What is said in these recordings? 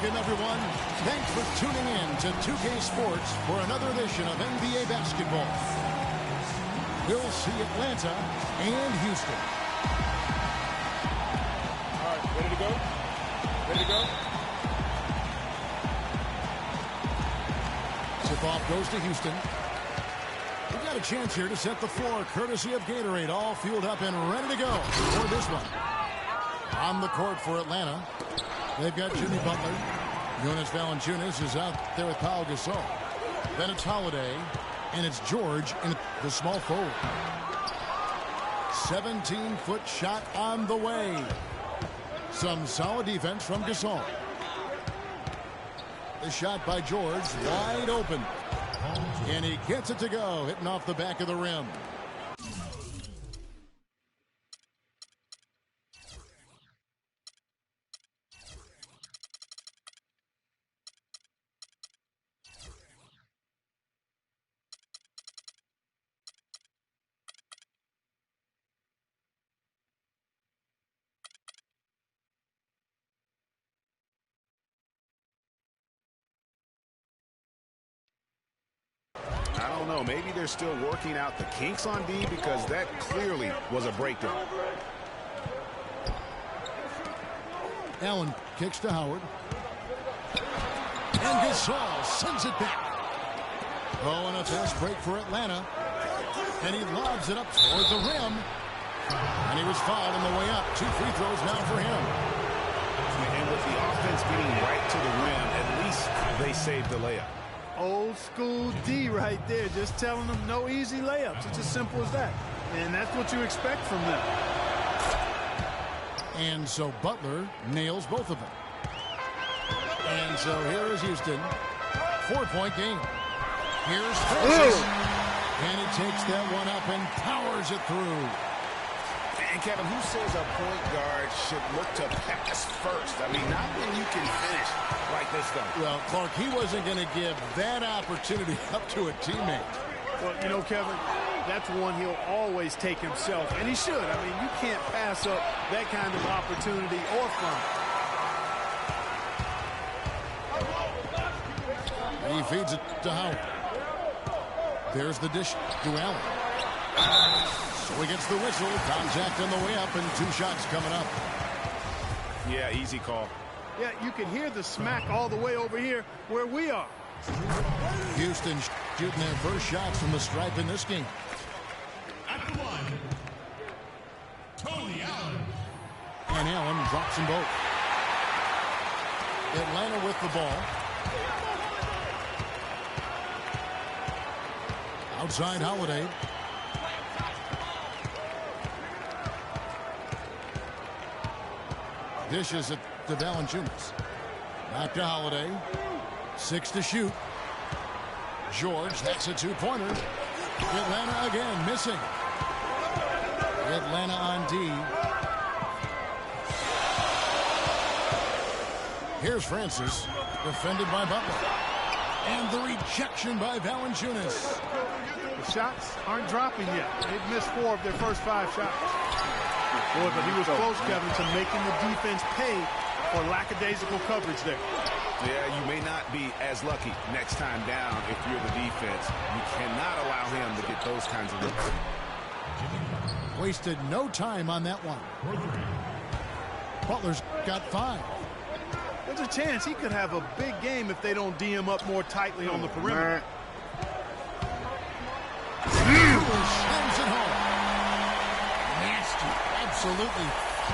Welcome, everyone. Thanks for tuning in to 2K Sports for another edition of NBA basketball. We'll see Atlanta and Houston. All right, ready to go? Ready to go? Tip-off goes to Houston. We've got a chance here to set the floor, courtesy of Gatorade, all fueled up and ready to go for this one. On the court for Atlanta, they've got Jimmy Butler. Jonas Valanciunas is out there with Pau Gasol. Then it's Holiday, and it's George in the small forward. 17-foot shot on the way. Some solid defense from Gasol. The shot by George, wide open. And he gets it to go, hitting off the back of the rim. I don't know. Maybe they're still working out the kinks on D because that clearly was a breakdown. Allen kicks to Howard. And Gasol sends it back. Oh, and a fast break for Atlanta. And he lobs it up toward the rim. And he was fouled on the way up. 2 free throws now for him. And with the offense getting right to the rim, at least they saved the layup. Old school D right there, just telling them no easy layups. It's as simple as that. And that's what you expect from them. And so Butler nails both of them. And so here is Houston. 4-point game. Here's Francis. And he takes that one up and powers it through. And Kevin, who says a point guard should look to pass first? I mean, not when you can finish like this though. Well, Clark, he wasn't going to give that opportunity up to a teammate. Well, you know, Kevin, that's one he'll always take himself, and he should. I mean, you can't pass up that kind of opportunity or fun. He feeds it to Howard. There's the dish to Allen. So he gets the whistle. Contact on the way up, and 2 shots coming up. Yeah, easy call. Yeah, you can hear the smack all the way over here where we are. Houston shooting their first shots from the stripe in this game. At the line, Tony Allen. And Allen drops them both. Atlanta with the ball. Outside Holiday. Dishes it to Valanciunas. Back to Holiday. 6 to shoot. George, that's a 2-pointer. Atlanta again missing. Atlanta on D. Here's Francis, defended by Butler. And the rejection by Valanciunas. The shots aren't dropping yet. They've missed 4 of their first 5 shots. Boy, but he was close, Kevin, to making the defense pay for lackadaisical coverage there. Yeah, you may not be as lucky next time down if you're the defense. You cannot allow him to get those kinds of looks. Wasted no time on that one. Butler's got 5. There's a chance he could have a big game if they don't D him up more tightly on the perimeter. Slams it home. Nasty. Absolutely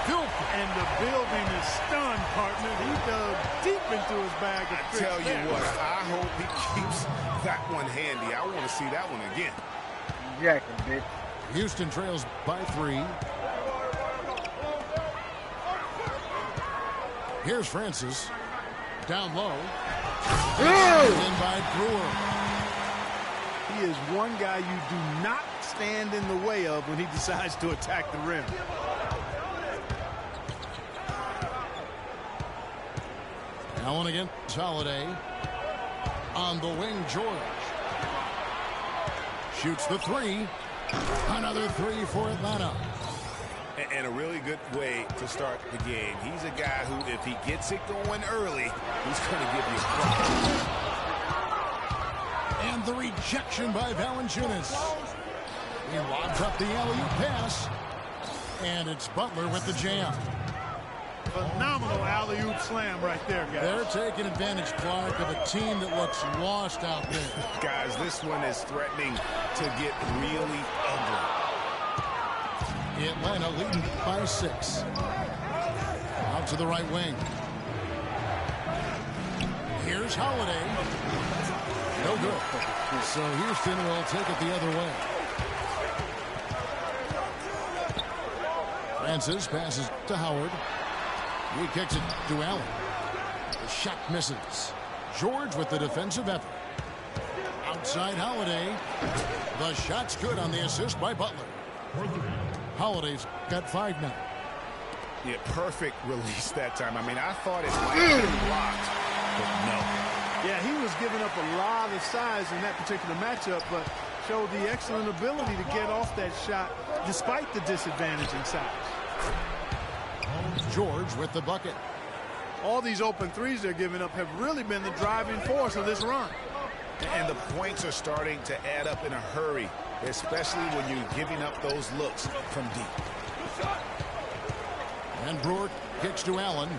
filthy. And the building is stunned, partner. He dug deep into his bag of tricks. I tell you what, I hope he keeps that one handy. I want to see that one again. Exactly, bitch. Houston trails by 3. Here's Francis. Down low. In by Brewer. He is one guy you do not stand in the way of when he decides to attack the rim. Allen against Holiday. On the wing, George. Shoots the 3. Another 3 for Atlanta. And a really good way to start the game. He's a guy who, if he gets it going early, he's going to give you a problem. And the rejection by Valanciunas. He lobs up the alley-oop pass. And it's Butler with the jam. Phenomenal alley-oop slam right there, guys. They're taking advantage, Clark, of a team that looks lost out there. Guys, this one is threatening to get really ugly. Atlanta leading by 6. Out to the right wing. Here's Holiday. No good. So Houston will take it the other way. Francis passes to Howard. He kicks it to Allen. The shot misses. George with the defensive effort. Outside Holiday. The shot's good on the assist by Butler. Holiday's got 5 now. Yeah, perfect release that time. I mean, I thought it might have been blocked, but no. Yeah, he was giving up a lot of size in that particular matchup, but showed the excellent ability to get off that shot despite the disadvantage in size. George with the bucket. All these open threes they're giving up have really been the driving force of this run. And the points are starting to add up in a hurry, especially when you're giving up those looks from deep. And Brewer kicks to Allen.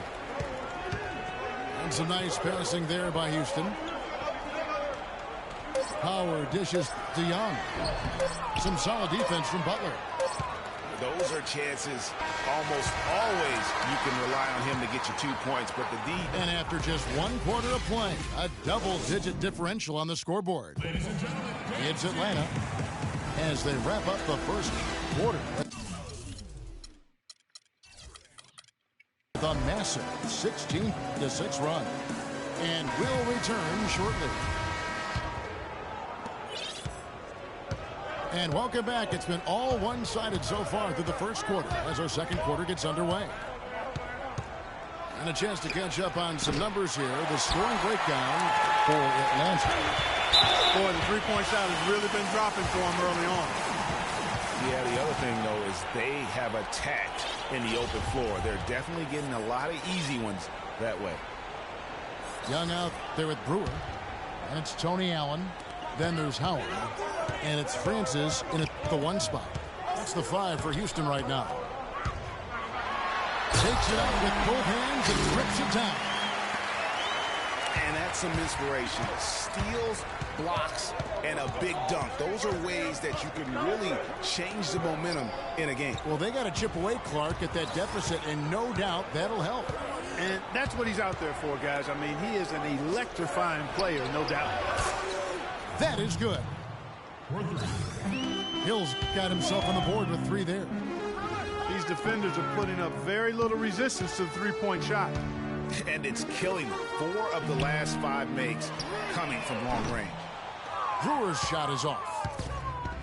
And some nice passing there by Houston. Power dishes to Young. Some solid defense from Butler. Those are chances almost always you can rely on him to get you 2 points, but the D. And after just 1 quarter of play, a double-digit differential on the scoreboard. It's Atlanta as they wrap up the first quarter. The massive 16-6 run. And will return shortly. And welcome back. It's been all one-sided so far through the first quarter as our second quarter gets underway. And a chance to catch up on some numbers here. The scoring breakdown for Atlanta. Boy, the three-point shot has really been dropping for them early on. Yeah, the other thing, though, is they have attacked in the open floor. They're definitely getting a lot of easy ones that way. Young out there with Brewer. And it's Tony Allen. Then there's Howard. And it's Francis in the 1 spot. That's the 5 for Houston right now. Takes it out with both hands and rips it down. And that's some inspiration. Steals, blocks, and a big dunk. Those are ways that you can really change the momentum in a game. Well, they got to chip away, Clark, at that deficit, and no doubt that'll help. And that's what he's out there for, guys. I mean, he is an electrifying player, no doubt. That is good. Hill's got himself on the board with 3 there. These defenders are putting up very little resistance to the three-point shot. And it's killing them. 4 of the last 5 makes coming from long range. Brewer's shot is off.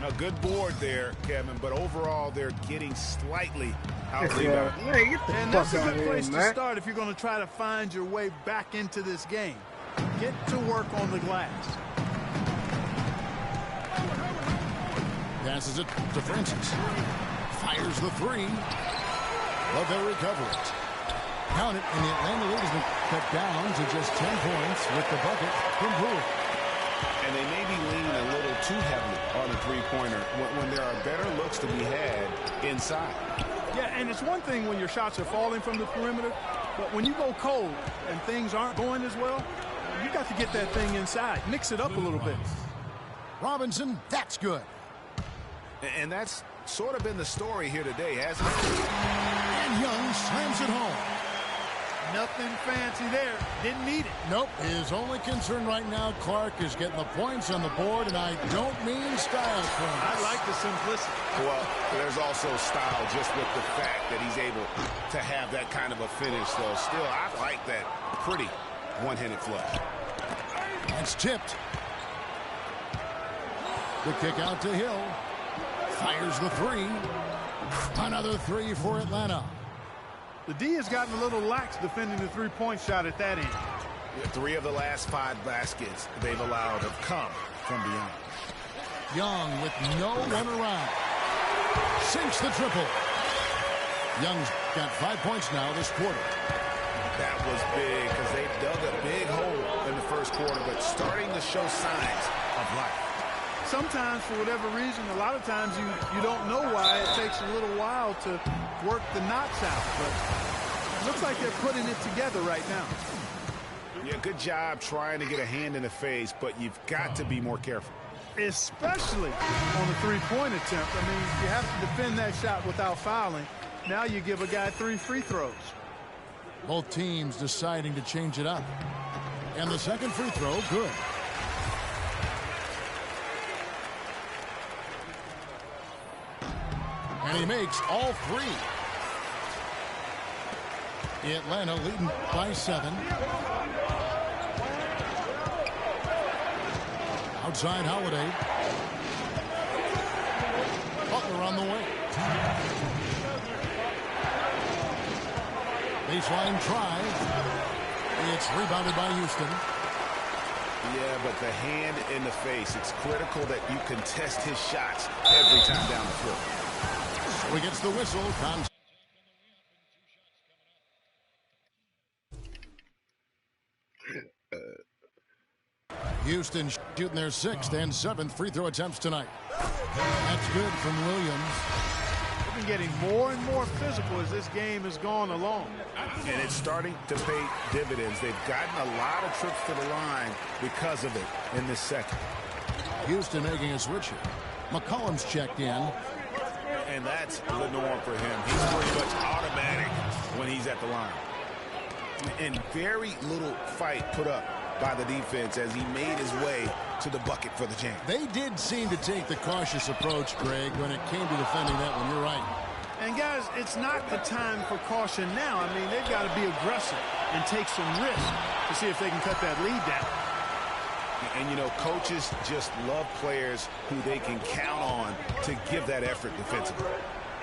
A good board there, Kevin, but overall they're getting slightly out-rebounded. Man, get the And fuck that's a out good of here, place to man. start if you're going to try to find your way back into this game. Get to work on the glass. Passes it to Francis. Fires the 3. But they'll recover it. Count it, and the Atlanta lead has been cut down to just 10 points with the bucket from Brewer. And they may be leaning a little too heavily on the three-pointer when there are better looks to be had inside. Yeah, and it's one thing when your shots are falling from the perimeter, but when you go cold and things aren't going as well, you got to get that thing inside. Mix it up a little bit. Robinson, that's good. And that's sort of been the story here today, hasn't it? And Young slams it home. Nothing fancy there. Didn't need it. Nope. His only concern right now, Clark, is getting the points on the board, and I don't mean style points. I like the simplicity. Well, there's also style just with the fact that he's able to have that kind of a finish. So still, I like that pretty one-handed flush. That's tipped. The kick out to Hill. Fires the 3. Another 3 for Atlanta. The D has gotten a little lax defending the three-point shot at that end. 3 of the last 5 baskets they've allowed have come from beyond. Young with no one around. Sinks the triple. Young's got 5 points now this quarter. That was big because they dug a big hole in the first quarter, but starting to show signs of life. Sometimes, for whatever reason, a lot of times you don't know why. It takes a little while to work the knots out, but it looks like they're putting it together right now. Yeah, good job trying to get a hand in the face, but you've got to be more careful. Especially on the three-point attempt. I mean, you have to defend that shot without fouling. Now you give a guy 3 free throws. Both teams deciding to change it up. And the second free throw, good. And he makes all 3. Atlanta leading by 7. Outside Holiday. Butler on the way. Baseline drive. It's rebounded by Houston. Yeah, but the hand in the face, it's critical that you contest his shots every time down the floor. So he gets the whistle. Houston shooting their 6th and 7th free throw attempts tonight. That's good from Williams. They've been getting more and more physical as this game has gone along. And it's starting to pay dividends. They've gotten a lot of trips to the line because of it in this second. Houston making a switch here. McCollum's checked in. And that's the norm for him. He's pretty much automatic when he's at the line. And very little fight put up by the defense as he made his way to the bucket for the jam. They did seem to take the cautious approach, Greg, when it came to defending that one. You're right. And, guys, it's not the time for caution now. I mean, they've got to be aggressive and take some risks to see if they can cut that lead down. And, you know, coaches just love players who they can count on to give that effort defensively.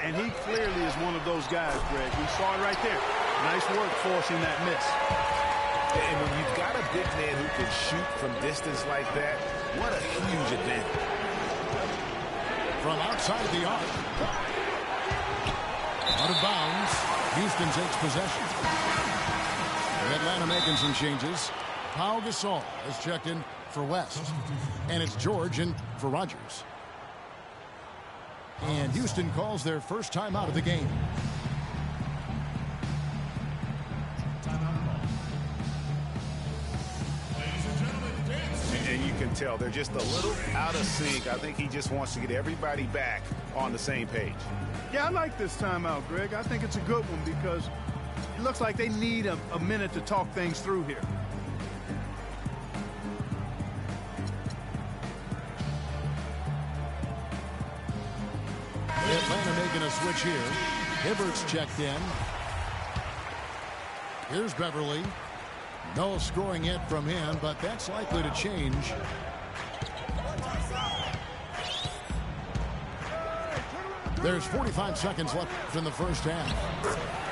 And he clearly is one of those guys, Greg. We saw it right there. Nice work forcing that miss. And when you've got a big man who can shoot from distance like that, what a huge advantage. From outside the arc. Out of bounds. Houston takes possession. Atlanta making some changes. Pau Gasol is checked in for West. And it's George in for Rogers. And Houston calls their first timeout of the game. And you can tell they're just a little out of sync. I think he just wants to get everybody back on the same page. Yeah, I like this timeout, Greg. I think it's a good one because it looks like they need a minute to talk things through here. Atlanta making a switch here. Hibbert's checked in. Here's Beverly. No scoring yet from him, but that's likely to change. There's 45 seconds left in the first half.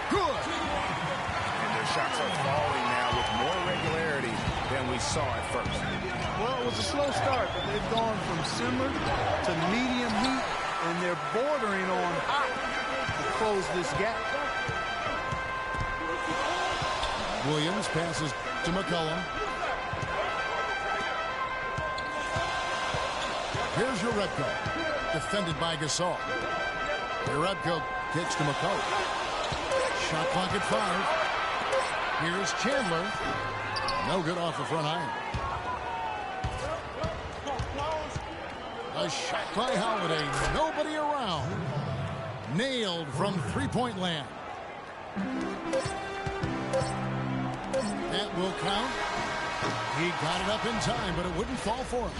Good! And their shots are falling now with more regularity than we saw at first. Well, it was a slow start, but they've gone from simmer to medium heat, and they're bordering on hot to close this gap. Williams passes to McCollum. Here's Jerebko, defended by Gasol. Jerebko kicks to McCollum. Shot clock at 5. Here's Chandler. No good off the front iron. A shot by Holiday. Nobody around. Nailed from three-point land. That will count. He got it up in time, but it wouldn't fall for him.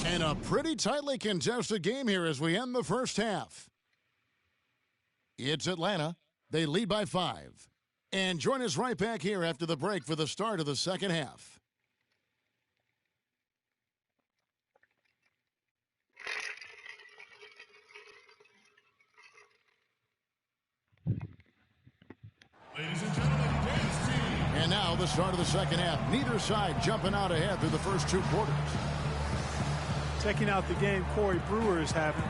And a pretty tightly contested game here as we end the first half. It's Atlanta. They lead by 5. And join us right back here after the break for the start of the second half. Ladies and gentlemen, dance team. And now the start of the second half. Neither side jumping out ahead through the first 2 quarters. Checking out the game Corey Brewer is having.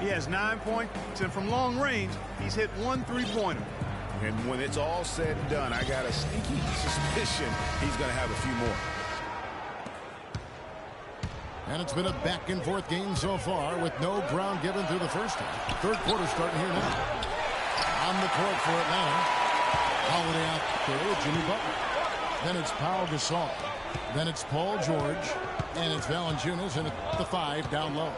He has 9 points, and from long range, he's hit 1 3-pointer. And when it's all said and done, I got a sneaky suspicion he's going to have a few more. And it's been a back-and-forth game so far with no ground given through the first half. Third quarter starting here now. On the court for Atlanta. Holiday out there with Jimmy Butler. Then it's Pau Gasol. Then it's Paul George. And it's Valanciunas and the 5 down low.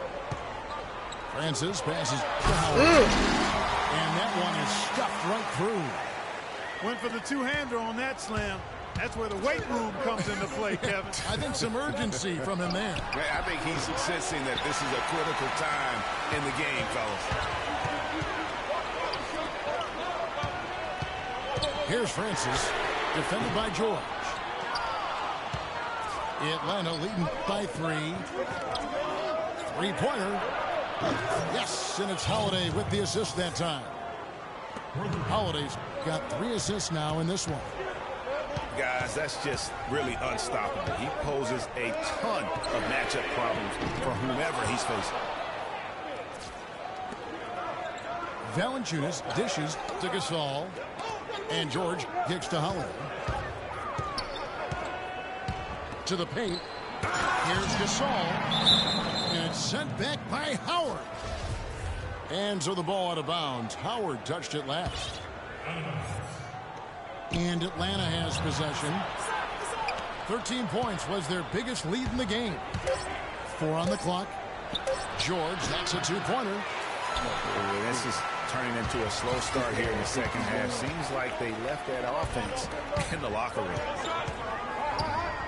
Francis passes to Howard. And that one is stuffed right through. Went for the two-hander on that slam. That's where the weight room comes into play, Kevin. I think some urgency from him there. I think he's sensing that this is a critical time in the game, fellas. Here's Francis, defended by George. Atlanta leading by 3. Three-pointer. Yes, and it's Holiday with the assist that time. Holiday's got 3 assists now in this one. Guys, that's just really unstoppable. He poses a ton of matchup problems for whomever he's facing. Valanciunas dishes to Gasol. And George kicks to Holiday. To the paint. Here's Gasol. And it's sent back by Howard. And so the ball out of bounds. Howard touched it last. And Atlanta has possession. 13 points was their biggest lead in the game. 4 on the clock. George, that's a 2-pointer. This is turning into a slow start here in the second half. Seems like they left that offense in the locker room.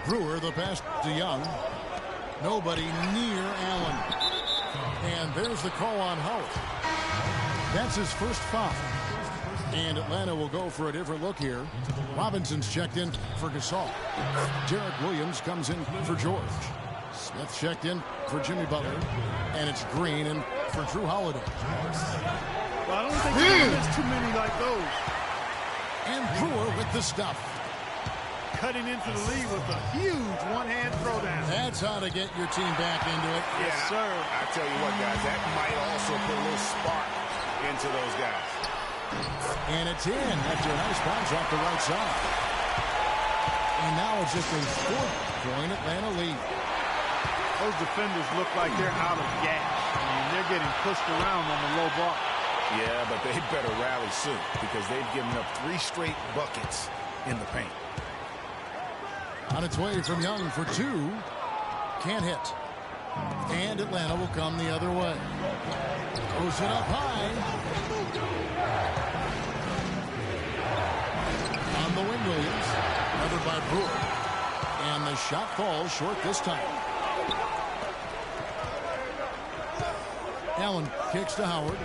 Brewer, the pass to Young. Nobody near Allen. And there's the call on Howard. That's his first foul. And Atlanta will go for a different look here. Robinson's checked in for Gasol. Derek Williams comes in for George. Smith checked in for Jimmy Butler. And it's Green in for Drew Holiday. Well, I don't think there's too many like those. And Brewer with the stuff. Cutting into the lead with a huge one-hand throwdown. That's how to get your team back into it. Yes, sir. I tell you what, guys, that might also put a little spark into those guys. And it's in after a nice bounce off the right side. And now it's just a 4-point Atlanta lead. Those defenders look like they're out of gas. I mean, they're getting pushed around on the low block. Yeah, but they better rally soon because they've given up 3 straight buckets in the paint. On its way from Young for 2. Can't hit. And Atlanta will come the other way. Goes it up high. On the wing, Williams. Covered by Brewer. And the shot falls short this time. Allen kicks to Howard.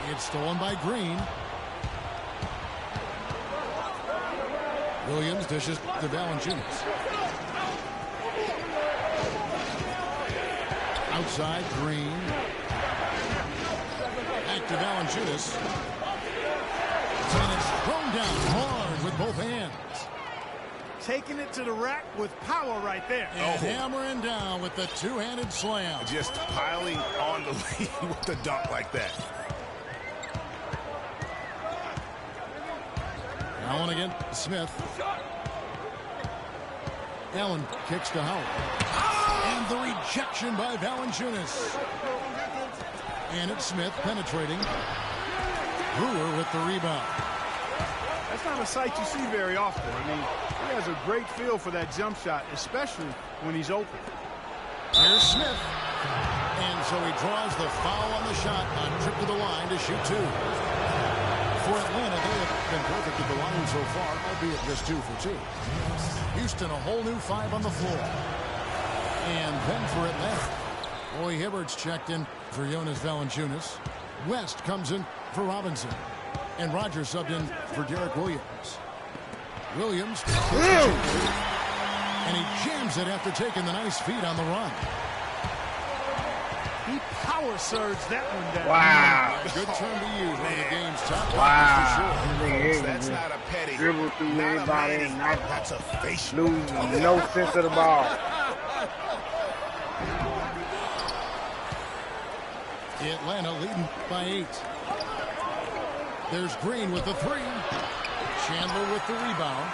It's stolen by Green. Williams dishes to Valanciunas. Outside, Green. Back to Valanciunas. And it's thrown down hard with both hands. Taking it to the rack with power right there. And hammering down with the two-handed slam. Just piling on the lead with the dunk like that. Allen again, Smith. Allen kicks to Howard. And the rejection by Valanciunas. And it's Smith penetrating. Brewer with the rebound. That's not a sight you see very often. I mean, he has a great feel for that jump shot, especially when he's open. Here's Smith. And so he draws the foul on the shot on trip to the line to shoot 2. For Atlanta, they have been perfect at the line so far, albeit just 2 for 2. Houston, a whole new 5 on the floor. And then for Atlanta, Roy Hibbert's checked in for Jonas Valanciunas. West comes in for Robinson. And Rogers subbed in for Derek Williams. Williams. And he jams it after taking the nice feed on the run. He power surged that one down. Wow. Good turn to use one of the game's top Wow. for sure. That's not a petty. Dribble through everybody and not That's a facial. lose no sense of the ball. Atlanta leading by 8. There's Green with the 3. Chandler with the rebound.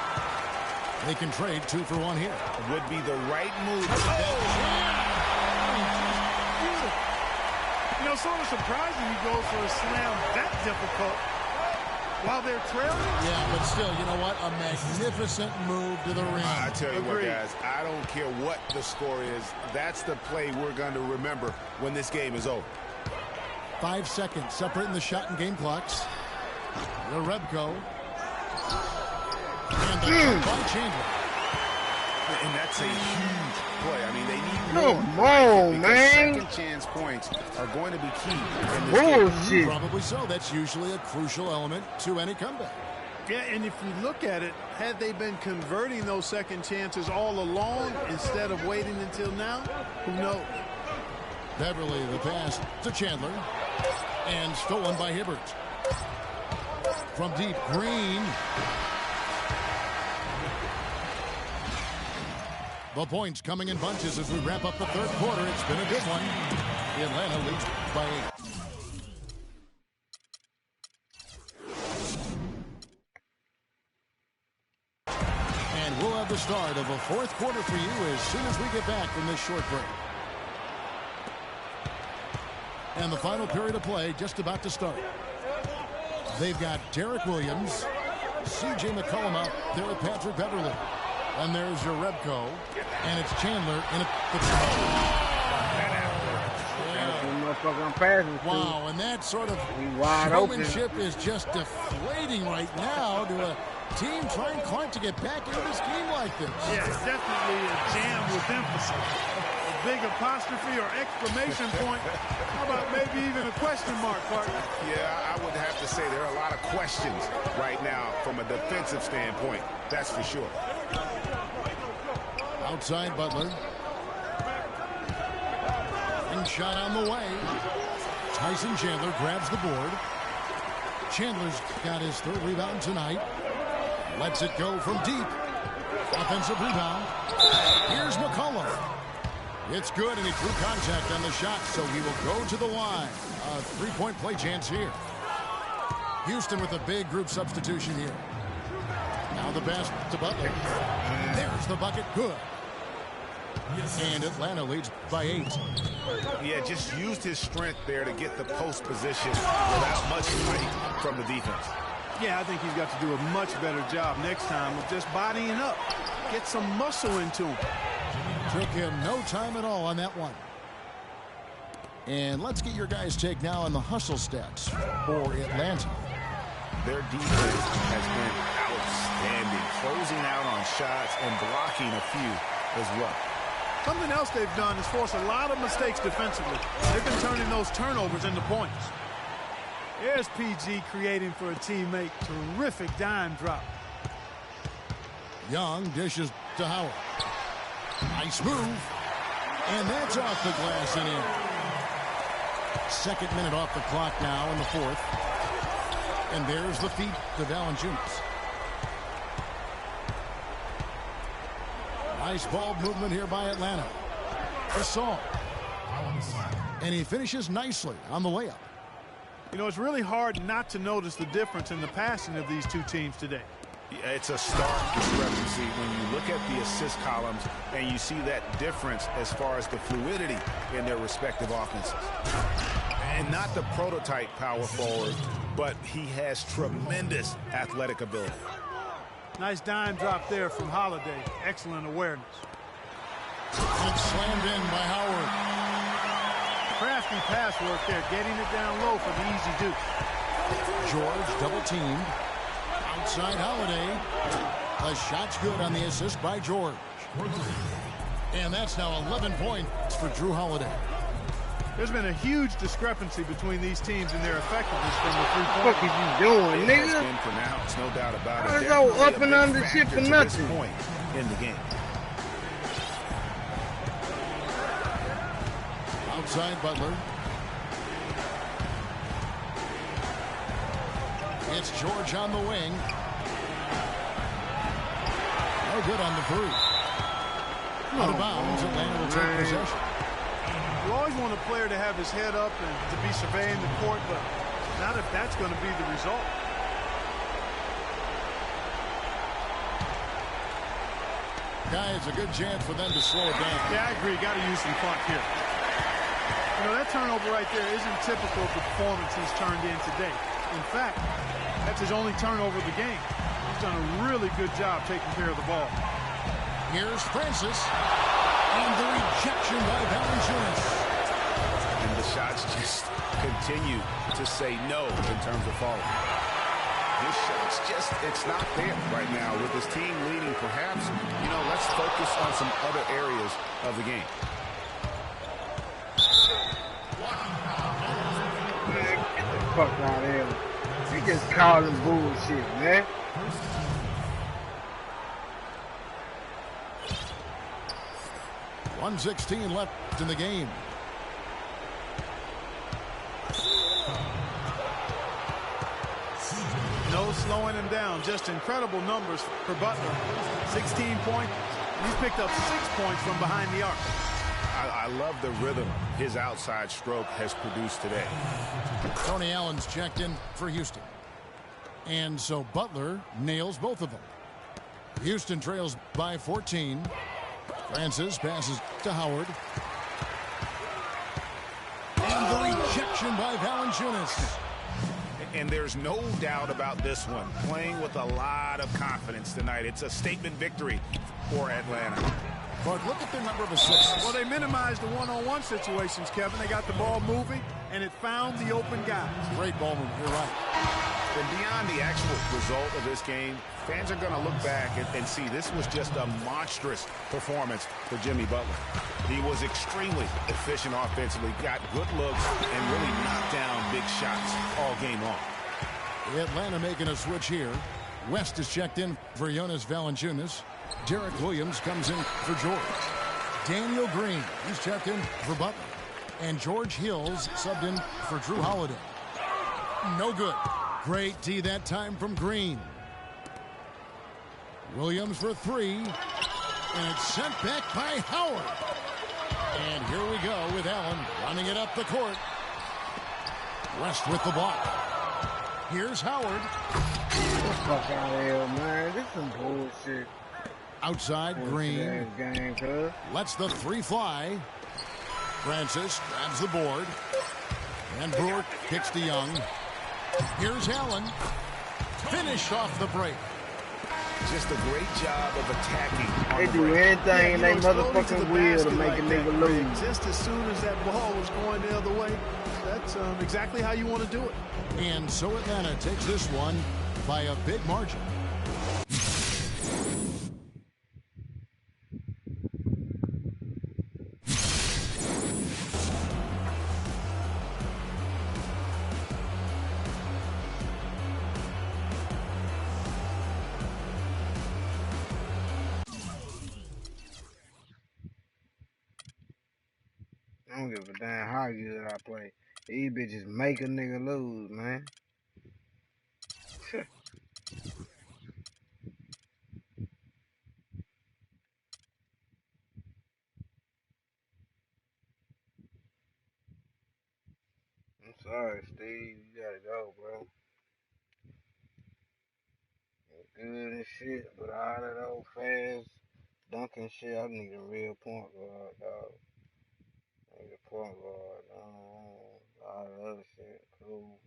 They can trade 2 for 1 here. Would be the right move. You know, sort of surprising he goes for a slam that difficult while they're trailing. Yeah, but still, you know what? A magnificent move to the rim. I tell you Agreed. what, guys, I don't care what the score is. That's the play we're going to remember when this game is over. 5 seconds separating the shot and game clocks. Rebko. And the jump by Chandler. And that's a huge play. I mean, they need Come on, man. Second chance points are going to be key in this Bullshit. Probably so. That's usually a crucial element to any comeback. Yeah, and if you look at it, had they been converting those second chances all along instead of waiting until now, who knows? Beverly, the pass to Chandler. And stolen by Hibbert. From deep, Green. The points coming in bunches as we wrap up the third quarter. It's been a good one. Atlanta leads by 8. And we'll have the start of a fourth quarter for you as soon as we get back from this short break. And the final period of play just about to start. They've got Derek Williams, C.J. McCollum out there with Patrick Beverly. And there's your Rebko. And it's Chandler in Wow, and that sort of showmanship is just deflating right now to a team trying to get back into this game like this. Yeah, it's definitely a jam with emphasis. A big apostrophe or exclamation point. How about maybe even a question mark, partner? Yeah, I would have to say there are a lot of questions right now from a defensive standpoint. That's for sure. Outside Butler. And shot on the way. Tyson Chandler grabs the board. Chandler's got his third rebound tonight. Lets it go from deep. Offensive rebound. Here's McCollum. It's good, and he drew contact on the shot, so he will go to the line. A three-point play chance here. Houston with a big group substitution here. Now the pass to Butler. There's the bucket. Good. And Atlanta leads by 8. Yeah, just used his strength there to get the post position without much fight from the defense. Yeah, I think he's got to do a much better job next time of just bodying up. Get some muscle into him. Took him no time at all on that one. And let's get your guys' take now on the hustle stats for Atlanta. Their defense has been outstanding, closing out on shots and blocking a few as well. Something else they've done is force a lot of mistakes defensively. They've been turning those turnovers into points. There's PG creating for a teammate. Terrific dime drop. Young dishes to Howard. Nice move. And that's off the glass and in. Second minute off the clock now in the fourth. And there's the feed to Valanciunas. Nice ball movement here by Atlanta. Gasol. And he finishes nicely on the layup. You know, it's really hard not to notice the difference in the passing of these two teams today. Yeah, it's a stark discrepancy when you look at the assist columns and you see that difference as far as the fluidity in their respective offenses. And not the prototype power forward, but he has tremendous athletic ability. Nice dime drop there from Holiday. Excellent awareness. And it's slammed in by Howard. Crafty pass work there, getting it down low for the easy deuce. George double teamed. Outside Holiday. The shot's good on the assist by George. And that's now 11 points for Drew Holiday. There's been a huge discrepancy between these teams in their effectiveness from the What three-point is you doing, It has nigga? been pronounced, no doubt about it. Let's go Definitely up a and big under factor shit for to this nothing. point in the game. Outside Butler. It's George on the wing. No good on the three. Out of bounds, Atlanta will take possession. You always want a player to have his head up and to be surveying the court, but not if that's going to be the result. Guys, a good chance for them to slow it down. Yeah, I agree. Got to use some clock here. You know, that turnover right there isn't typical of the performance he's turned in today. In fact, that's his only turnover of the game. He's done a really good job taking care of the ball. Here's Francis. And the rejection by Valanciunas. And the shots just continue to say no in terms of falling. His shots just, it's not there right now. With his team leading, perhaps, you know, let's focus on some other areas of the game. Man, get the fuck out of here. You just calling bullshit, man. .116 left in the game. No slowing him down. Just incredible numbers for Butler. 16 points. He's picked up 6 points from behind the arc. I love the rhythm his outside stroke has produced today. Tony Allen's checked in for Houston. And so Butler nails both of them. Houston trails by 14. Francis passes to Howard. And the rejection by Valanciunas. And there's no doubt about this one. Playing with a lot of confidence tonight. It's a statement victory for Atlanta. But look at their number of assists. Well, they minimized the one-on-one situations, Kevin. They got the ball moving, and it found the open guys. Great ball movement. You're right. And beyond the actual result of this game, fans are going to look back and see this was just a monstrous performance for Jimmy Butler. He was extremely efficient offensively, got good looks, and really knocked down big shots all game long. Atlanta making a switch here. West is checked in for Jonas Valanciunas. Derek Williams comes in for George. Daniel Green, he's checked in for Butler. And George Hills subbed in for Drew Holiday. No good. Great D that time from Green. Williams for three. And it's sent back by Howard. And here we go with Allen running it up the court. West with the block. Here's Howard. Get the fuck out of here, man. This is some bullshit. Outside, Green Game, cuz. lets the three fly. Francis grabs the board. And Brewer kicks to Young. Here's Allen. Finished off the break. Just a great job of attacking. They do anything in they motherfucking will to make a nigga lose. Just as soon as that ball was going the other way, that's exactly how you want to do it. And so Atlanta takes this one by a big margin. I don't give a damn how good I play. These bitches make a nigga lose, man. I'm sorry, Steve. You gotta go, bro. You're good and shit, but all that old fast dunking shit, I need a real point guard, dog. I need a point guard. All that other shit, cool.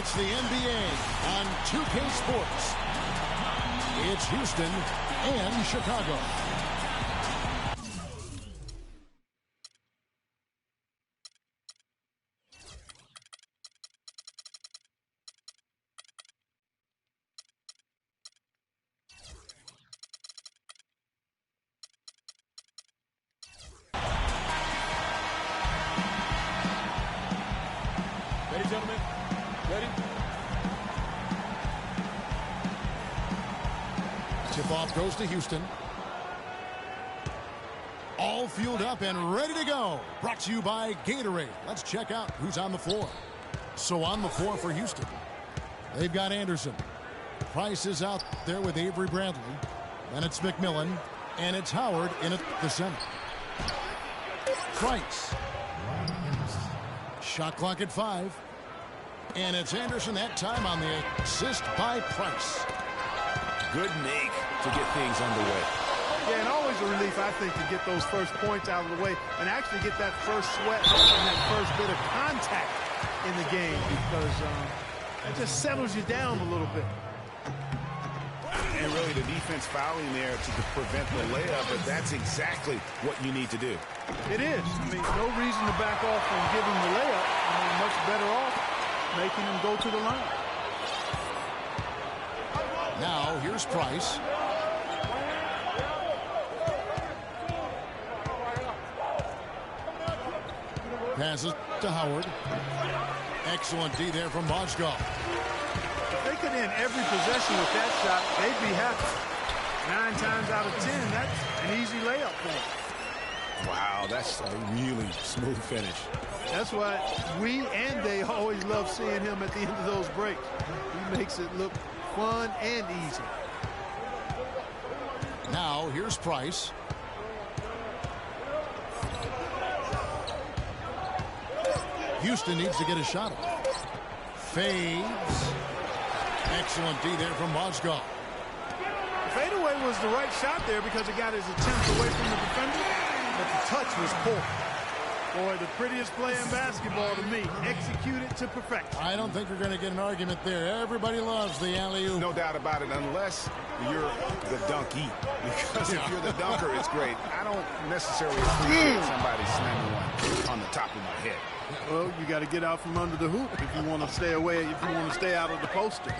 It's the NBA on 2K Sports. It's Houston and Chicago. Ready, gentlemen? Ready? Tip-off goes to Houston. All fueled up and ready to go. Brought to you by Gatorade. Let's check out who's on the floor. So on the floor for Houston, they've got Anderson. Price is out there with Avery Bradley. Then it's McMillan. And it's Howard in at the center. Price. Shot clock at 5. And it's Anderson that time on the assist by Price. Good make to get things underway. Yeah, and always a relief, I think, to get those first points out of the way and actually get that first sweat and that first bit of contact in the game, because it just settles you down a little bit. And really the defense fouling there to prevent the layup, but that's exactly what you need to do. It is. I mean, no reason to back off from giving the layup. I mean, much better off making them go to the line. Now, here's Price. Passes to Howard. Excellent D there from Mozgov. If they could end every possession with that shot, they'd be happy. 9 times out of 10, that's an easy layup for them. Wow, that's a really smooth finish. That's why we and they always love seeing him at the end of those breaks. He makes it look fun and easy. Now, here's Price. Houston needs to get a shot off. Fades. Excellent D there from Mozgov. The fadeaway was the right shot there because it got his attempt away from the defender, but the touch was poor. Boy, the prettiest play in basketball to me. Executed to perfection. I don't think we're going to get an argument there. Everybody loves the alley-oop. No doubt about it, unless you're the donkey. Because if you're the dunker, it's great. I don't necessarily appreciate somebody slamming one on the top of my head. Well, you got to get out from under the hoop if you want to stay away, if you want to stay out of the poster.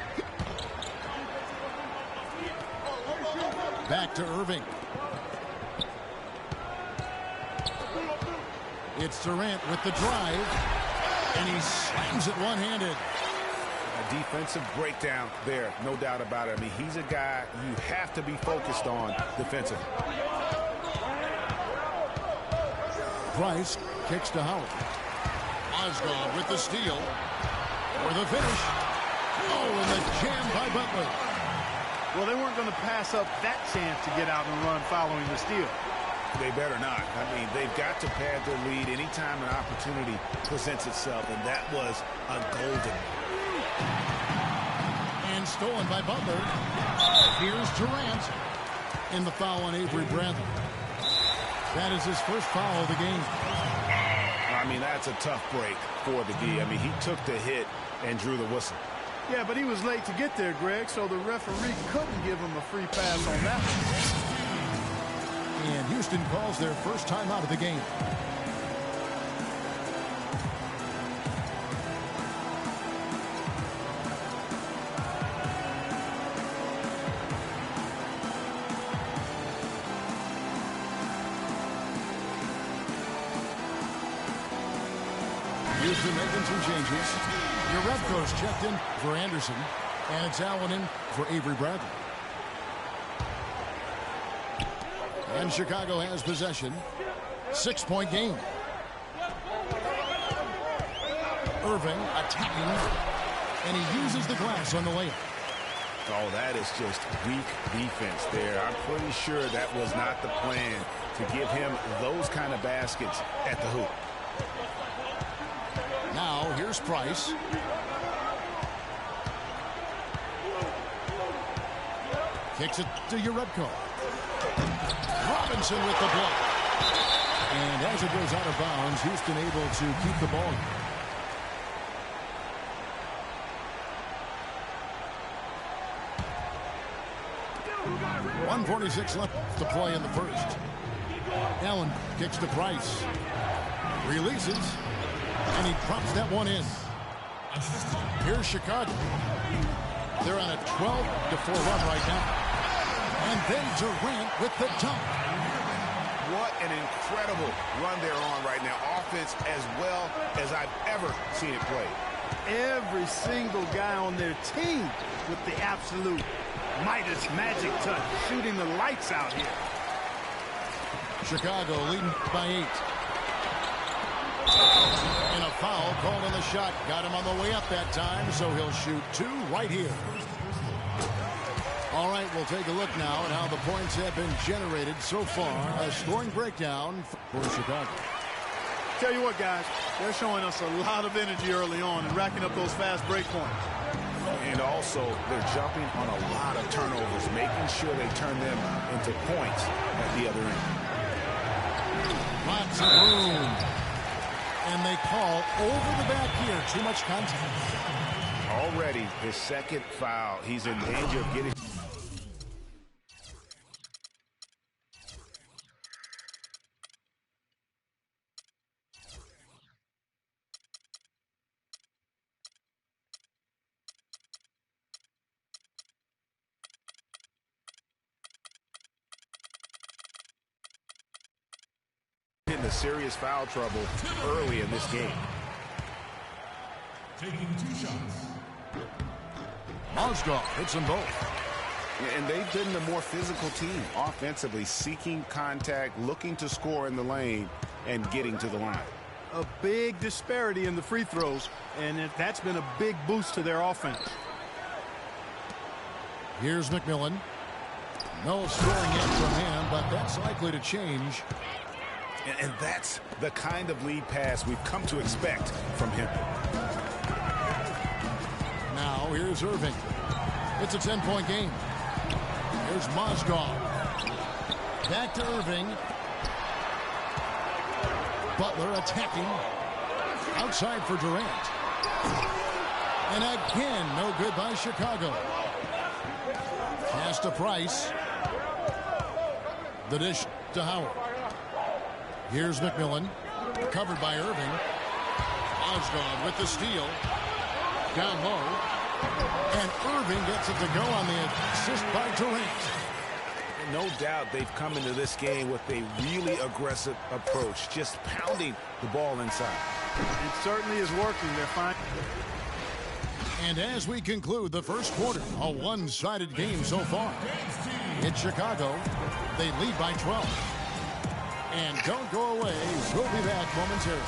Back to Irving. It's Durant with the drive, and he slams it one-handed. A defensive breakdown there, no doubt about it. I mean, he's a guy you have to be focused on defensively. Price kicks to Howard. Mozgov with the steal. For the finish. Oh, and the jam by Butler. Well, they weren't going to pass up that chance to get out and run following the steal. They better not. I mean, they've got to pad their lead anytime an opportunity presents itself, and that was a golden. And stolen by Butler. Here's Durant in the foul on Avery Bradley. That is his first foul of the game. I mean, that's a tough break for the D. I mean, he took the hit and drew the whistle. Yeah, but he was late to get there, Greg, so the referee couldn't give him a free pass on that one. And Houston calls their first time out of the game. Houston making some changes. Yarebko's checked in for Anderson, and it's Allen in for Avery Bradley. And Chicago has possession. 6-point game. Irving attacking, and he uses the glass on the layup. Oh, that is just weak defense there. I'm pretty sure that was not the plan to give him those kind of baskets at the hoop. Now, here's Price. Kicks it to Yarebko. Robinson with the block. And as it goes out of bounds, Houston able to keep the ball. 1:46 left to play in the first. Allen kicks to Price. Releases. And he drops that one in. Here's Chicago. They're on a 12-4 run right now. And then Durant with the dunk. What an incredible run they're on right now. Offense as well as I've ever seen it play. Every single guy on their team with the absolute Midas magic touch, shooting the lights out here. Chicago leading by 8. And a foul called on the shot. Got him on the way up that time, so he'll shoot 2 right here. All right, we'll take a look now at how the points have been generated so far. A scoring breakdown for Chicago. Tell you what, guys, they're showing us a lot of energy early on and racking up those fast break points. And also, they're jumping on a lot of turnovers, making sure they turn them into points at the other end. Lots of room. And they call over the back here. Too much contact. Already his second foul. He's in danger of getting... into serious foul trouble early in this game. Taking 2 shots. Mozgov hits them both. And they've been the more physical team, offensively, seeking contact, looking to score in the lane, and getting to the line. A big disparity in the free throws, and that's been a big boost to their offense. Here's McMillan. No scoring yet from him, but that's likely to change. And that's the kind of lead pass we've come to expect from him. Now here's Irving. It's a 10-point game. Here's Mozgov. Back to Irving. Butler attacking. Outside for Durant. And again, no good by Chicago. Pass to Price. The dish to Howard. Here's McMillan. Covered by Irving. Mozgov with the steal. Down low. And Irving gets it to go on the assist by Durant. No doubt they've come into this game with a really aggressive approach, just pounding the ball inside. It certainly is working. They're fine. And as we conclude the first quarter, a one-sided game so far. In Chicago, they lead by 12. And don't go away. We'll be back momentarily.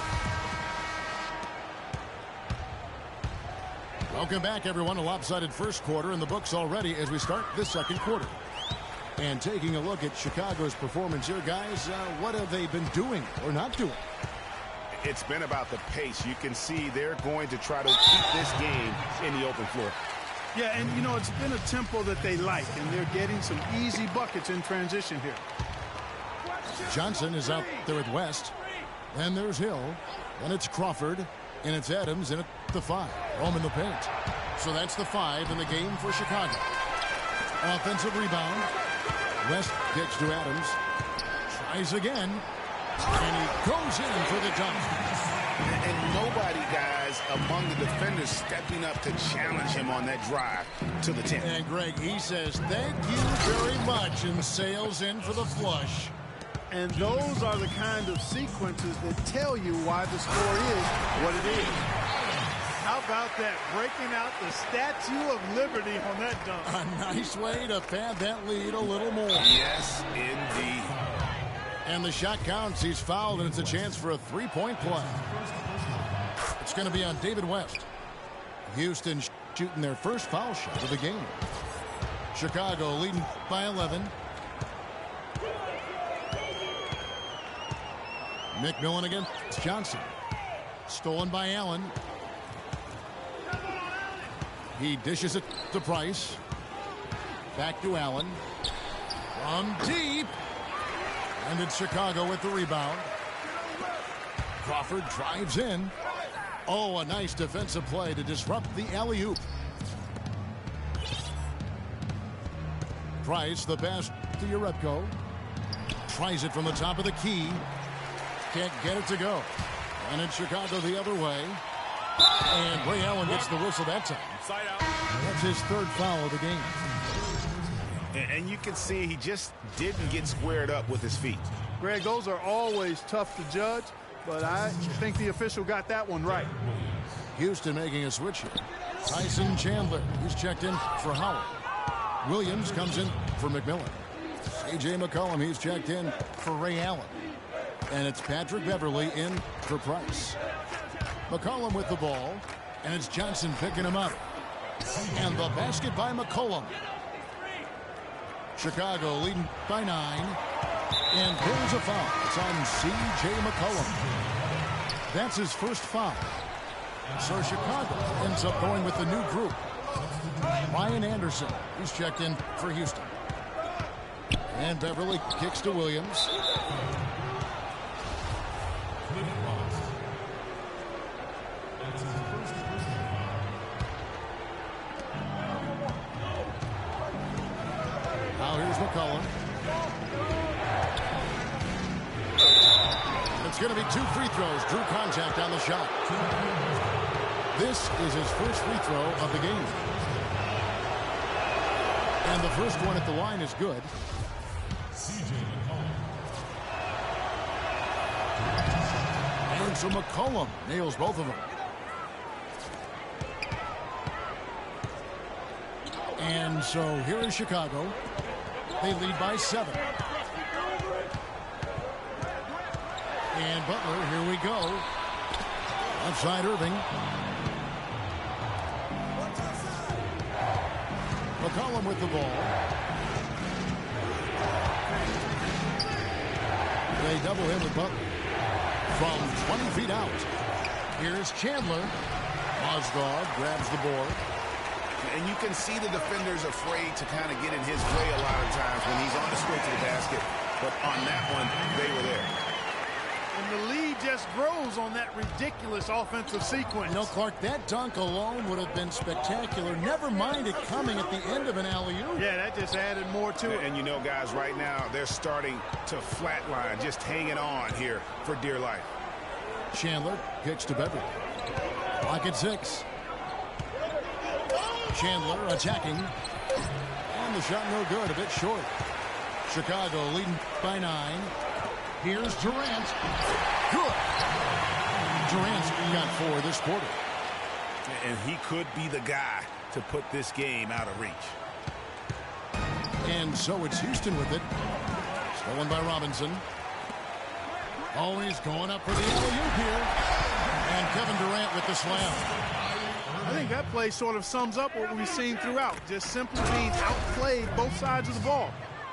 Welcome back, everyone. A lopsided first quarter in the books already as we start this second quarter. And taking a look at Chicago's performance here, guys, what have they been doing or not doing? It's been about the pace. You can see they're going to try to keep this game in the open floor. Yeah, and, you know, it's been a tempo that they like, and they're getting some easy buckets in transition here. Johnson is out there at West. Then there's Hill. Then it's Crawford. And it's Adams in at the 5. Home in the paint. So that's the 5 in the game for Chicago. Offensive rebound. West kicks to Adams. Tries again. And he goes in for the dunk. And nobody, guys, among the defenders stepping up to challenge him on that drive to the 10. And Greg, he says, thank you very much, and sails in for the flush. And those are the kind of sequences that tell you why the score is what it is. How about that? Breaking out the Statue of Liberty on that dunk. A nice way to pad that lead a little more. Yes, indeed. And the shot counts. He's fouled, and it's a chance for a three-point play. It's going to be on David West. Houston shooting their first foul shot of the game. Chicago leading by 11. McMillan against Johnson. Stolen by Allen. He dishes it to Price. Back to Allen. From deep. And it's Chicago with the rebound. Crawford drives in. Oh, a nice defensive play to disrupt the alley-oop. Price, the pass to Urepko. Tries it from the top of the key. Can't get it to go. And it's Chicago the other way. And Ray Allen gets the whistle that time. Side out. That's his third foul of the game. And you can see he just didn't get squared up with his feet. Greg, those are always tough to judge, but I think the official got that one right. Houston making a switch here. Tyson Chandler, he's checked in for Howard. Williams comes in for McMillan. A.J. McCollum, he's checked in for Ray Allen. And it's Patrick Beverly in for Price. McCollum with the ball, and it's Johnson picking him up. And the basket by McCollum. Chicago leading by 9. And there's a foul. It's on C.J. McCollum. That's his first foul. So Chicago ends up going with the new group. Ryan Anderson, he's checked in for Houston. And Beverly kicks to Williams. Now here's McCollum. It's going to be 2 free throws. Drew contact on the shot. This is his first free throw of the game. And the first one at the line is good. And so McCollum nails both of them. And so here is Chicago. They lead by 7. And Butler, here we go. Outside Irving. McCollum with the ball. They double him with Butler. From 20 feet out. Here's Chandler. Mozgov grabs the board. And you can see the defenders afraid to kind of get in his way a lot of times when he's on his way to the basket. But on that one, they were there. And the lead just grows on that ridiculous offensive sequence. You know, Clark, that dunk alone would have been spectacular. Never mind it coming at the end of an alley-oop. Yeah, that just added more to it. And you know, guys, right now, they're starting to flatline, just hanging on here for dear life. Chandler kicks to Beverly. Clock at 6. Chandler attacking. And the shot no good, a bit short. Chicago leading by 9. Here's Durant. Good. Durant's got 4 this quarter. And he could be the guy to put this game out of reach. And so it's Houston with it. Stolen by Robinson. Always going up for the alley-oop here. And Kevin Durant with the slam. I think that play sort of sums up what we've seen throughout. Just simply being outplayed both sides of the ball.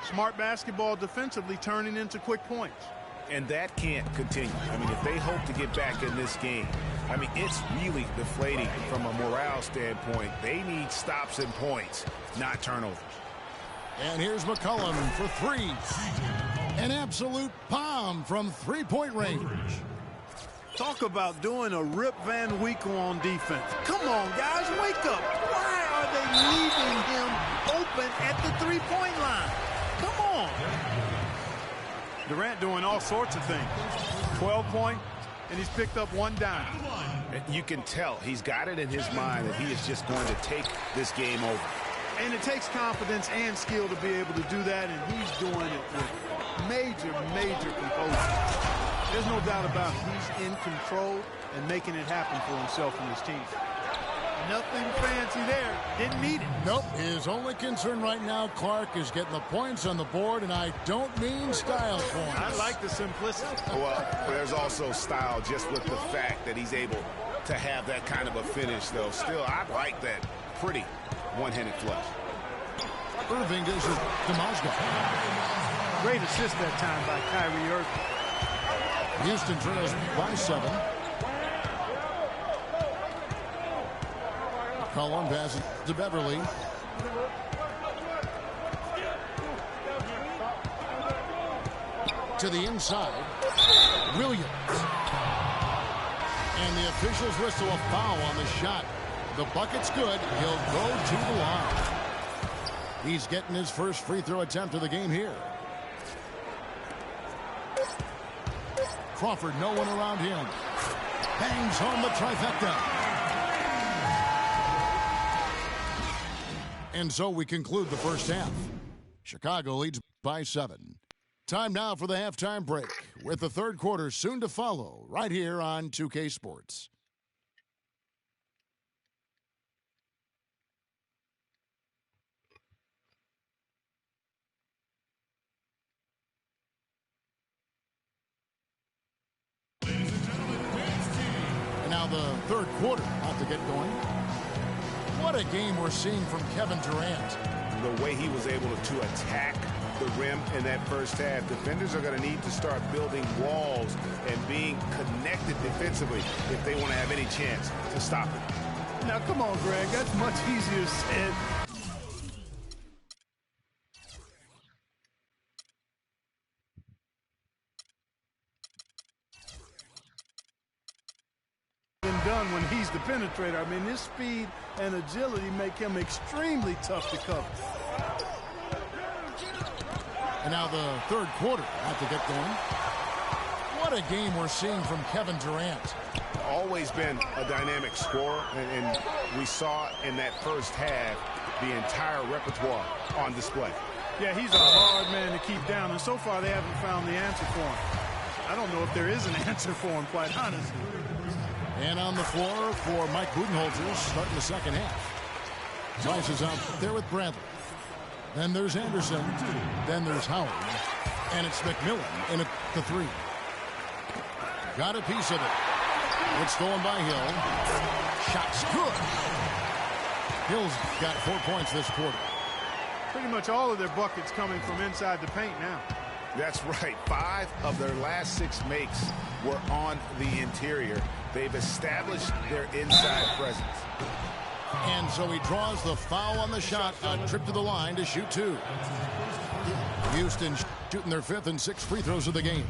Smart basketball defensively turning into quick points. And that can't continue. I mean, if they hope to get back in this game, I mean, it's really deflating from a morale standpoint. They need stops and points, not turnovers. And here's McCollum for 3. An absolute bomb from 3-point range. Talk about doing a Rip Van Winkle on defense. Come on, guys, wake up. Why are they leaving him open at the 3-point line? Come on. Durant doing all sorts of things. 12-point, and he's picked up 1 dime. You can tell he's got it in his mind that he is just going to take this game over. And it takes confidence and skill to be able to do that, and he's doing it with major composure. There's no doubt about it. He's in control and making it happen for himself and his team. Nothing fancy there. Didn't need it. Nope. His only concern right now, Clark, is getting the points on the board, and I don't mean style points. I like the simplicity. Well, there's also style just with the fact that he's able to have that kind of a finish, though. Still, I like that pretty one-handed flush. Irving dishes to Mozgov. Great assist that time by Kyrie Irving. Houston trails by 7. Collin passes to Beverly. To the inside. Williams. And the officials whistle a foul on the shot. The bucket's good. He'll go to the line. He's getting his first free throw attempt of the game here. Crawford, no one around him. Bangs home the trifecta. And so we conclude the first half. Chicago leads by 7. Time now for the halftime break, with the third quarter soon to follow, right here on 2K Sports. And now the third quarter about to get going. What a game we're seeing from Kevin Durant. The way he was able to attack the rim in that first half. Defenders are going to need to start building walls and being connected defensively if they want to have any chance to stop it. Now, come on, Greg. That's much easier said than done when he's the penetrator. I mean, his speed and agility make him extremely tough to cover. And now the third quarter about to get going. What a game we're seeing from Kevin Durant. Always been a dynamic scorer, and we saw in that first half the entire repertoire on display. Yeah, he's a hard man to keep down, and so far they haven't found the answer for him. I don't know if there is an answer for him, quite honestly. And on the floor for Mike Budenholzer starting the second half. Tice is out there with Bradley. Then there's Anderson. Then there's Howard. And it's McMillan in at the 3. Got a piece of it. It's stolen by Hill. Shot's good. Hill's got 4 points this quarter. Pretty much all of their buckets coming from inside the paint now. That's right. 5 of their last 6 makes were on the interior. They've established their inside presence. And so he draws the foul on the shot. A trip to the line to shoot 2. Houston shooting their 5th and 6th free throws of the game.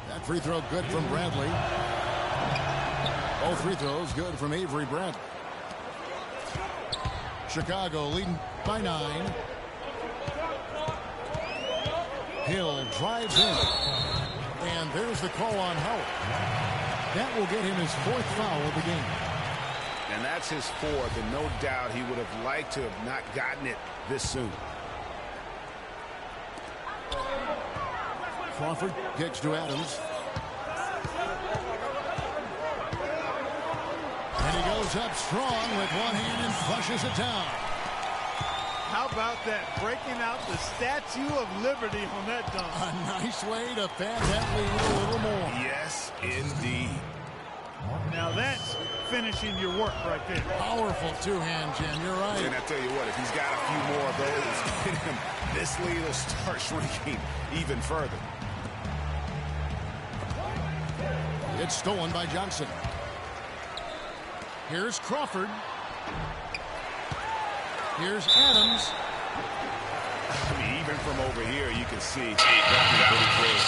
That free throw good from Bradley. Both free throws good from Avery Bradley. Chicago leading by 9. Hill drives in. And there's the call on Howard. That will get him his 4th foul of the game. And that's his 4th, and no doubt he would have liked to have not gotten it this soon. Crawford gets to Adams. And he goes up strong with one hand and flushes it down. How about that? Breaking out the Statue of Liberty on that dunk. A nice way to pad that lead a little more. Yes, indeed. Now that's finishing your work right there. Powerful two-hand jam. You're right. And I tell you what, if he's got a few more of those, this lead will start shrinking even further. It's stolen by Johnson. Here's Crawford. Here's Adams. I mean, even from over here, you can see that's pretty clear.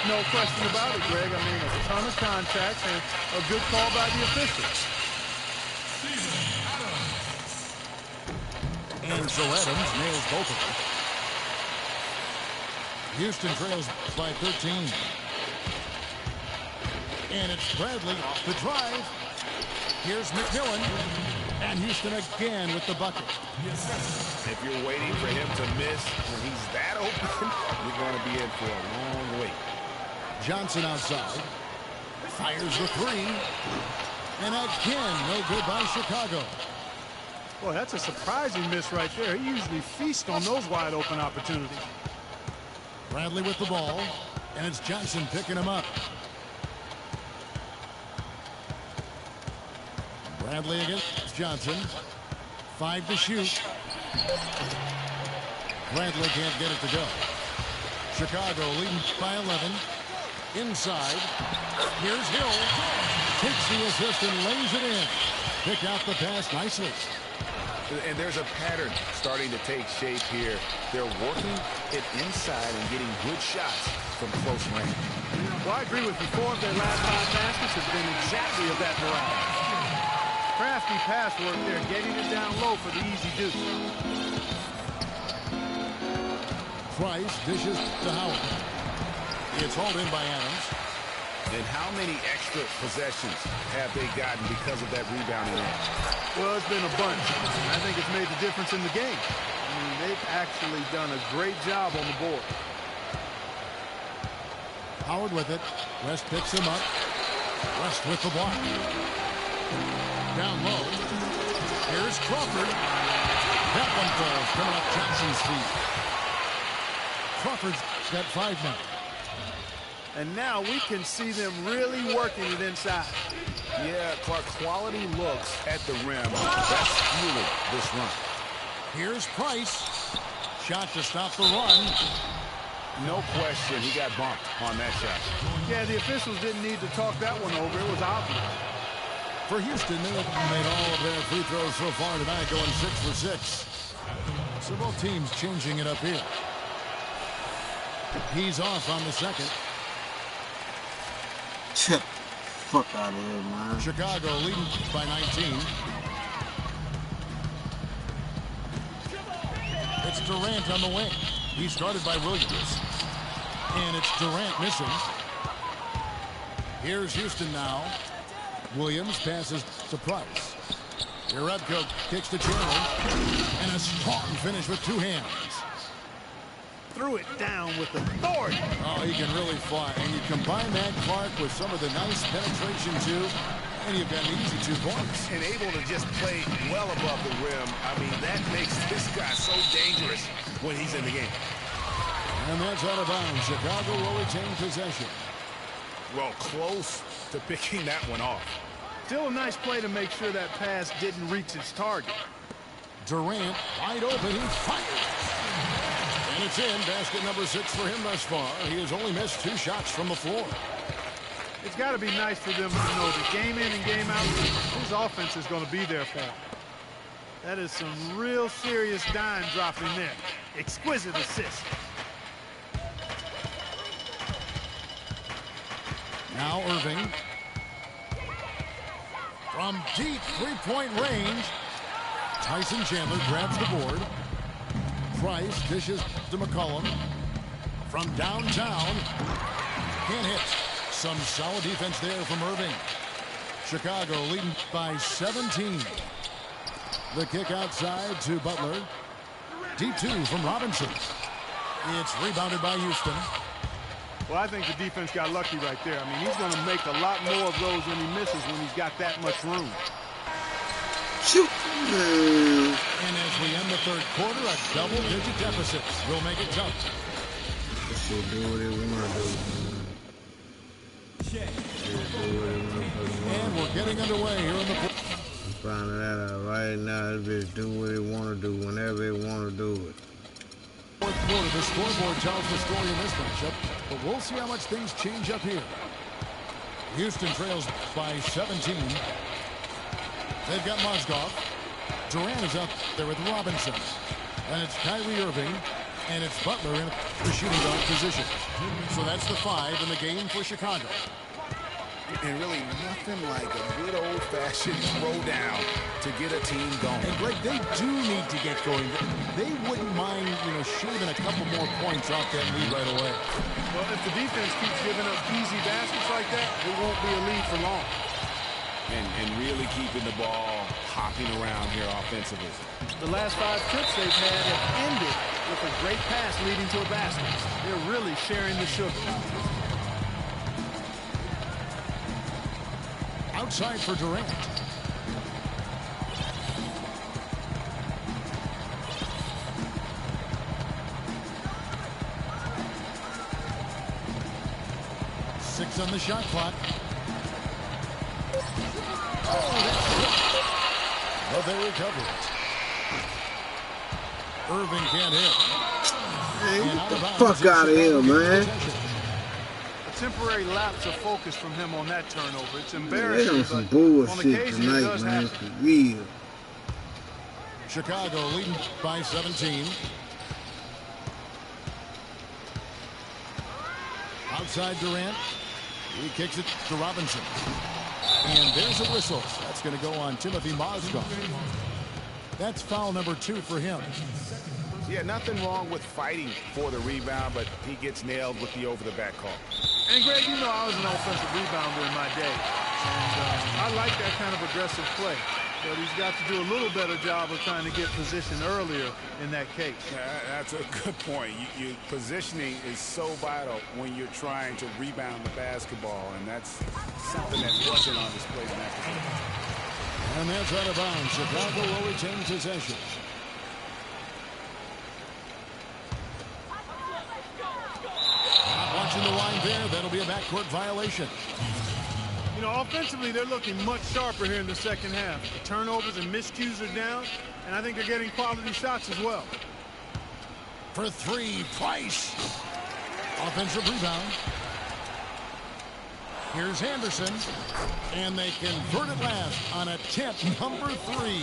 No question about it, Greg. I mean, a ton of contacts and a good call by the officials. And so Adams nails both of them. Houston trails by 13. And it's Bradley, the drive. Here's McMillan. And Houston again with the bucket. If you're waiting for him to miss when he's that open, you're going to be in for a long wait. Johnson outside. Fires the 3. And again, no good by Chicago. Boy, that's a surprising miss right there. He usually feasts on those wide open opportunities. Bradley with the ball. And it's Johnson picking him up. Bradley against Johnson. 5 to shoot. Bradley can't get it to go. Chicago leading by 11. Inside. Here's Hill. Takes the assist and lays it in. Picked out the pass nicely. And there's a pattern starting to take shape here. They're working it inside and getting good shots from close range. Well, I agree with you. 4 of their last 5 baskets have been exactly of that variety. Crafty pass work there, getting it down low for the easy deuce. Price dishes to Howard. It's hauled in by Adams. And how many extra possessions have they gotten because of that rebounding edge? Well, it's been a bunch. And I think it's made the difference in the game. I mean, they've actually done a great job on the board. Howard with it. West picks him up. West with the block. Down low. Here's Crawford. That one falls coming up Johnson's feet. Crawford's got 5 now. And now we can see them really working it inside. Yeah, Clark, quality looks at the rim. That's fueling this run. Here's Price. Shot to stop the run. No question, he got bumped on that shot. Yeah, the officials didn't need to talk that one over. It was obvious. For Houston, they have made all of their free throws so far tonight, going 6 for 6. So both teams changing it up here. He's off on the second. Fuck out of here, man. Chicago leading by 19. It's Durant on the wing. He started by Williams. And it's Durant missing. Here's Houston now. Williams passes to Price. Jerebko kicks to Chandler. And a strong finish with 2 hands. Threw it down with authority. Oh, he can really fly. And you combine that, Clark, with some of the nice penetration, too, and you've got an easy 2 points. And able to just play well above the rim. I mean, that makes this guy so dangerous when he's in the game. And that's out of bounds. Chicago will retain possession. Well, close to picking that one off. Still a nice play to make sure that pass didn't reach its target. Durant wide open. He fires. And it's in. Basket number 6 for him thus far. He has only missed 2 shots from the floor. It's got to be nice for them to know that game in and game out, his offense is going to be there for him. That is some real serious dime dropping there. Exquisite assist. Now Irving. From deep 3-point range. Tyson Chandler grabs the board. Price dishes to McCollum. From downtown. Can't hit. Some solid defense there from Irving. Chicago leading by 17. The kick outside to Butler. Deep 2 from Robinson. It's rebounded by Houston. Well, I think the defense got lucky right there. I mean, he's going to make a lot more of those when he misses when he's got that much room. Shoot. And as we end the 3rd quarter, a double-digit deficit will make it tough. This shit do what it wanna do. And we're getting underway here in the... I'm finding that out right now. This bitch do what it wanna do whenever it wanna do it. 4th quarter, the scoreboard tells the story in this matchup, but we'll see how much things change up here. Houston trails by 17. They've got Mozgov. Durant is up there with Robinson. And it's Kyrie Irving. And it's Butler in the shooting guard position. So that's the 5 in the game for Chicago. And really nothing like a good old-fashioned throwdown to get a team going. And Greg, they do need to get going. They wouldn't mind, shaving a couple more points off that lead right away. Well, if the defense keeps giving up easy baskets like that, it won't be a lead for long. And really keeping the ball hopping around here offensively. The last 5 trips they've had have ended with a great pass leading to a basket. They're really sharing the sugar. Outside for Durant. Six on the shot clock. Oh, that's but they recover it. Irving can't hit. Hey, And get the bounds fuck out of here, man. A temporary lapse of focus from him on that turnover. It's They embarrassing, on some but on bullshit occasion it tonight, does man. happen. For real. Chicago leading by 17. Outside Durant. He kicks it to Robinson. And there's a whistle. That's going to go on Timothy Mozgov. That's foul number 2 for him. Yeah, nothing wrong with fighting for the rebound, but he gets nailed with the over-the-back call. And, Greg, you know I was an offensive rebounder in my day. And I like that kind of aggressive play. But he's got to do a little better job of trying to get position earlier in that case. That's a good point. Positioning is so vital when you're trying to rebound the basketball, and that's something that wasn't on display in that position. And that's out of bounds. Chicago will retain possession. Not watching the line there. That'll be a backcourt violation. You know, offensively, they're looking much sharper here in the second half. The turnovers and miscues are down, and I think they're getting quality shots as well. For three, Price. Offensive rebound. Here's Anderson, and they convert it last on attempt number 3.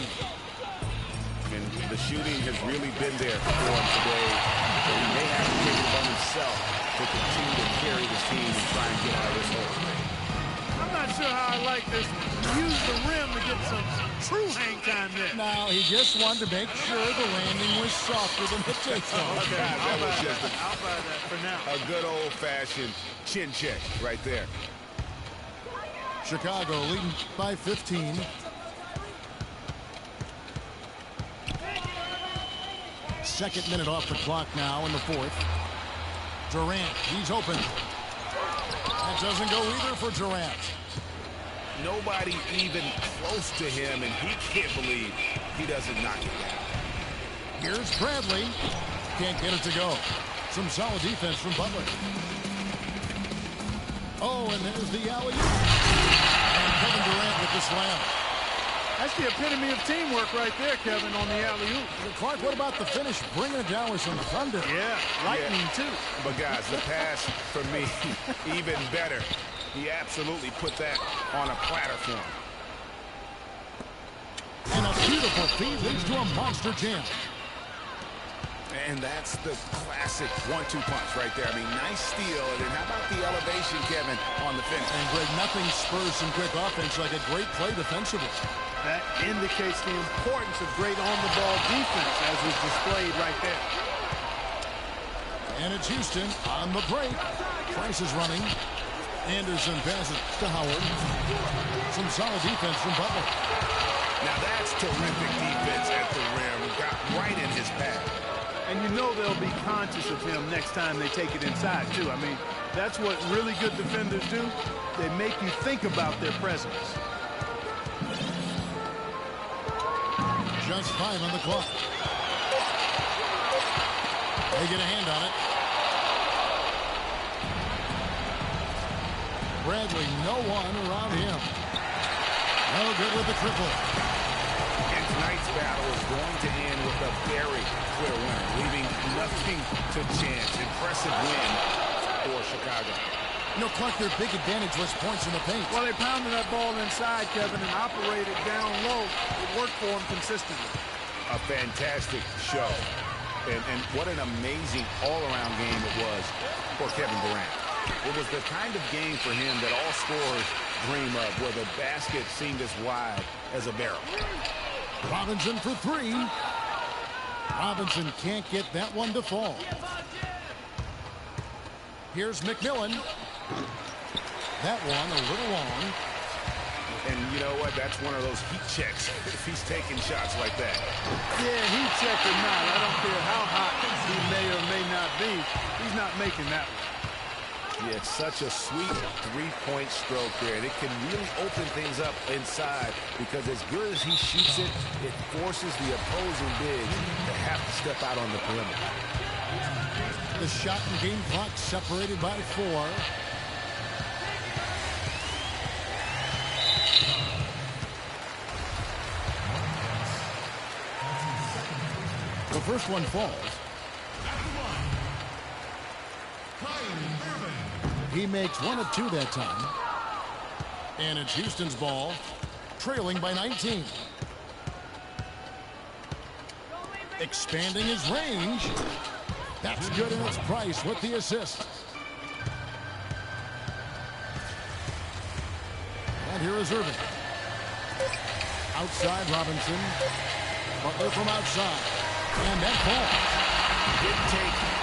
And the shooting has really been there for him today. But he may have to take it upon himself to continue to carry the team and try and get out of this hole. I'm not sure how I like this. Use the rim to get some true hang time there. Now, he just wanted to make sure the landing was softer than the takeoff. Okay, that was just I'll buy that for now. a good old-fashioned chin check right there. Chicago leading by 15. Second minute off the clock now in the fourth. Durant, he's open. That doesn't go either for Durant. Nobody even close to him, and he can't believe he doesn't knock it down. Here's Bradley. Can't get it to go. Some solid defense from Butler. Oh, and there's the alley-oop. And Kevin Durant with the slam. That's the epitome of teamwork right there, Kevin, on the alley-oop. Clark, what about the finish? Bringing it down with some thunder. Yeah, lightning, too. But, guys, the pass, for me, even better. He absolutely put that on a platter for him. And a beautiful feed leads to a monster jam. And that's the classic 1-2 punch right there. I mean, nice steal. And then how about the elevation, Kevin, on the finish? And, Greg, nothing spurs some quick offense like a great play defensively. That indicates the importance of great on-the-ball defense, as was displayed right there. And it's Houston on the break. Price is running. Anderson passes to Howard. Some solid defense from Butler. Now that's terrific defense at the rim. Got right in his path. And you know they'll be conscious of him next time they take it inside, too. I mean, that's what really good defenders do. They make you think about their presence. Just 5 on the clock. They get a hand on it. Bradley, no one around him. No good with the triple. And tonight's battle is going to end with a very clear winner, leaving nothing to chance. Impressive win for Chicago. You know, Clark, their big advantage was points in the paint. Well, they pounded that ball inside, Kevin, and operated down low. It worked for them consistently. A fantastic show. And what an amazing all-around game it was for Kevin Durant. It was the kind of game for him that all scorers dream of, where the basket seemed as wide as a barrel. Robinson for 3. Robinson can't get that one to fall. Here's McMillan. That one a little long. And you know what? That's one of those heat checks if he's taking shots like that. Yeah, heat check or not, I don't care how hot he may or may not be, he's not making that one. Yeah, it's such a sweet three-point stroke there. And it can really open things up inside, because as good as he shoots it, it forces the opposing bigs to have to step out on the perimeter. The shot and game clock separated by 4. The first one falls. He makes 1 of 2 that time. And it's Houston's ball, trailing by 19. Expanding his range. That's good, and it's Price with the assist. And here is Irving. Outside Robinson. Butler from outside. And that ball. Didn't take